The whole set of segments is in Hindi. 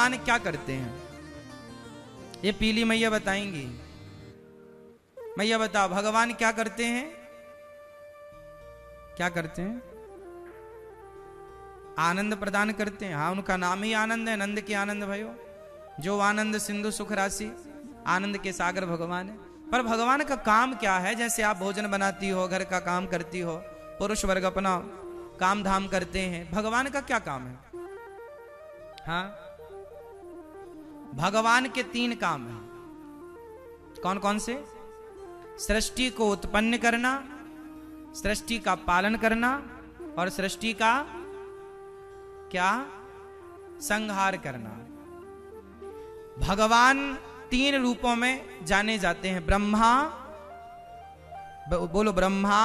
भगवान क्या करते हैं, ये पीली मैया बताएंगी। मैया बताओ भगवान क्या करते हैं, क्या करते हैं? आनंद प्रदान करते हैं। हाँ, उनका नाम ही आनंद है, नंद के आनंद भयो, जो आनंद सिंधु सुख राशि, आनंद के सागर भगवान है। पर भगवान का काम क्या है? जैसे आप भोजन बनाती हो, घर का काम करती हो, पुरुष वर्ग अपना काम धाम करते हैं, भगवान का क्या काम है? हाँ, भगवान के 3 काम हैं। कौन कौन से? सृष्टि को उत्पन्न करना, सृष्टि का पालन करना, और सृष्टि का क्या? संहार करना। भगवान 3 रूपों में जाने जाते हैं। ब्रह्मा, बोलो, ब्रह्मा,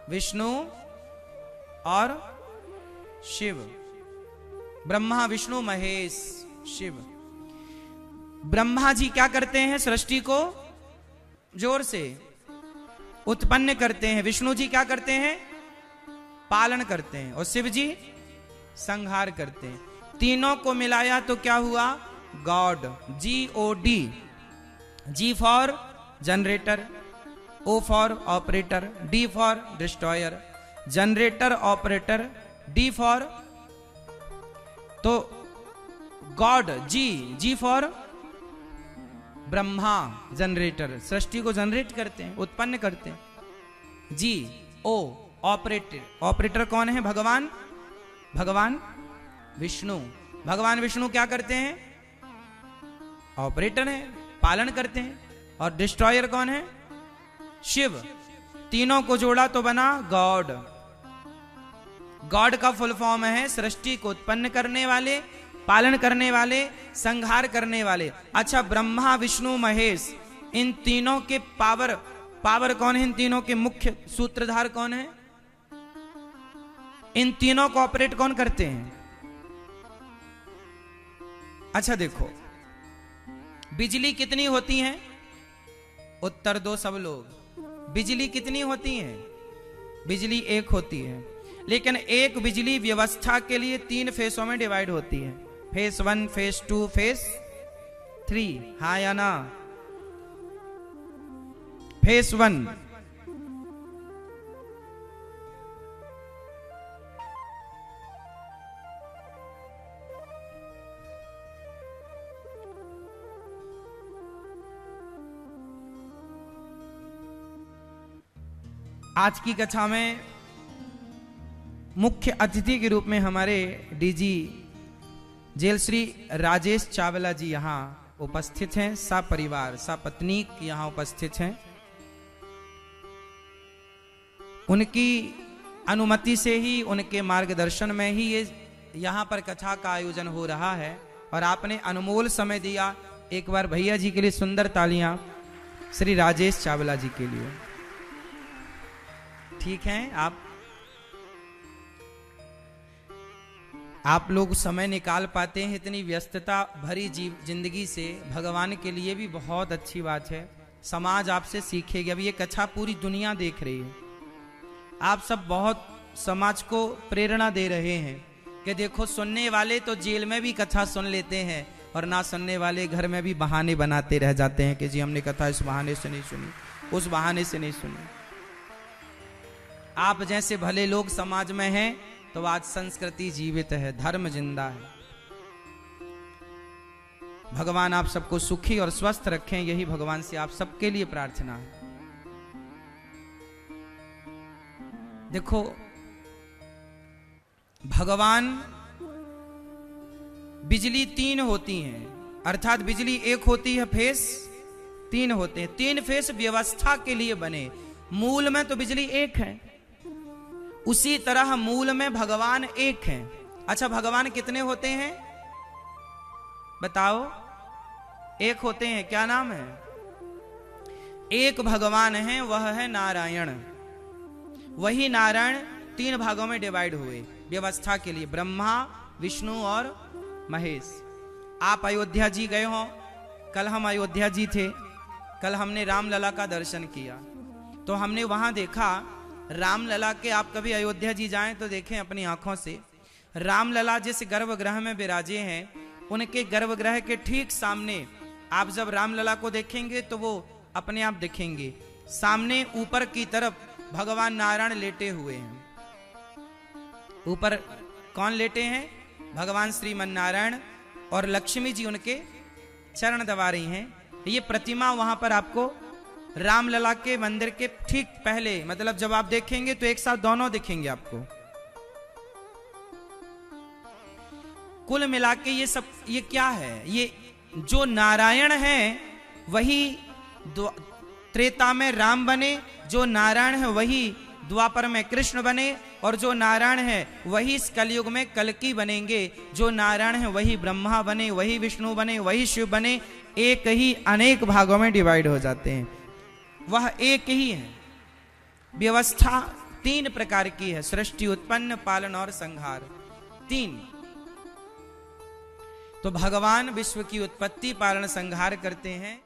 विष्णु और शिव। ब्रह्मा, विष्णु, महेश, शिव। ब्रह्मा जी क्या करते हैं? सृष्टि को जोर से उत्पन्न करते हैं। विष्णु जी क्या करते हैं? पालन करते हैं। और शिव जी संहार करते हैं। तीनों को मिलाया तो क्या हुआ? God. GOD। G for generator, O for operator, D for destroyer. Generator, operator, D for, तो God, G for Brahma, generator, सृष्टि को जनरेट करते हैं, उत्पन्न करते हैं। GO operator. ऑपरेटर कौन है? भगवान, भगवान विष्णु। भगवान विष्णु क्या करते हैं? ऑपरेटर है, पालन करते हैं। और डिस्ट्रॉयर कौन है? शिव। तीनों को जोड़ा तो बना गॉड। गॉड का फुल फॉर्म है सृष्टि को उत्पन्न करने वाले, पालन करने वाले, संहार करने वाले। अच्छा, ब्रह्मा, विष्णु, महेश, इन तीनों के पावर कौन है? इन तीनों के मुख्य सूत्रधार कौन है? इन तीनों को ऑपरेट कौन करते हैं? अच्छा देखो, बिजली कितनी होती है? उत्तर दो सब लोग। बिजली कितनी होती है? बिजली 1 होती है, लेकिन एक बिजली व्यवस्था के लिए 3 फेसों में डिवाइड होती है। Face 1, face 2, face 3। हाँ या ना? फेस 1 आज की कथा में मुख्य अतिथि के रूप में हमारे डीजी जेल श्री राजेश चावला जी यहाँ उपस्थित हैं। सपरिवार, सपत्नीक यहाँ उपस्थित हैं। उनकी अनुमति से ही, उनके मार्गदर्शन में ही ये यहाँ पर कथा का आयोजन हो रहा है। और आपने अनमोल समय दिया। एक बार भैया जी के लिए सुंदर तालियां श्री राजेश चावला जी के लिए। ठीक है, आप लोग समय निकाल पाते हैं इतनी व्यस्तता भरी जिंदगी से, भगवान के लिए भी बहुत अच्छी बात है। समाज आपसे सीखेगी। अब ये कथा पूरी दुनिया देख रही है। आप सब बहुत समाज को प्रेरणा दे रहे हैं कि देखो, सुनने वाले तो जेल में भी कथा सुन लेते हैं और ना सुनने वाले घर में भी बहाने बनाते रह जाते हैं कि जी हमने कथा इस बहाने से नहीं सुनी, उस बहाने से नहीं सुनी। आप जैसे भले लोग समाज में हैं तो आज संस्कृति जीवित है, धर्म जिंदा है। भगवान आप सबको सुखी और स्वस्थ रखें, यही भगवान से आप सबके लिए प्रार्थना है। देखो, भगवान, बिजली 3 होती हैं, अर्थात बिजली 1 होती है, फेस 3 होते हैं। 3 फेस व्यवस्था के लिए बने। मूल में तो बिजली 1 है, उसी तरह मूल में भगवान 1 है। अच्छा, भगवान कितने होते हैं बताओ? 1 होते हैं। क्या नाम है? एक भगवान है, वह है नारायण। वही नारायण 3 भागों में डिवाइड हुए व्यवस्था के लिए, ब्रह्मा, विष्णु और महेश। आप अयोध्या जी गए हो, कल हम अयोध्या जी थे। कल हमने रामलला का दर्शन किया, तो हमने वहां देखा रामलला के, आप कभी अयोध्या जी जाएं तो देखें अपनी आंखों से, रामलला जिस गर्भगृह में विराजे हैं उनके गर्भगृह के ठीक सामने आप जब रामलला को देखेंगे तो वो अपने आप दिखेंगे। सामने ऊपर की तरफ भगवान नारायण लेटे हुए हैं। ऊपर कौन लेटे हैं? भगवान श्रीमन नारायण, और लक्ष्मी जी उनके चरण दबा रही हैं। ये प्रतिमा वहां पर आपको रामलला के मंदिर के ठीक पहले, मतलब जब आप देखेंगे तो एक साथ दोनों दिखेंगे आपको। कुल मिला के ये सब, ये क्या है? ये जो नारायण है वही त्रेता में राम बने, जो नारायण है वही द्वापर में कृष्ण बने, और जो नारायण है वही इस कलयुग में कल्कि बनेंगे। जो नारायण है वही ब्रह्मा बने, वही विष्णु बने, वही शिव बने। एक ही अनेक भागों में डिवाइड हो जाते हैं, वह एक ही है। व्यवस्था 3 प्रकार की है, सृष्टि, उत्पन्न, पालन और संहार, 3। तो भगवान विश्व की उत्पत्ति, पालन, संहार करते हैं।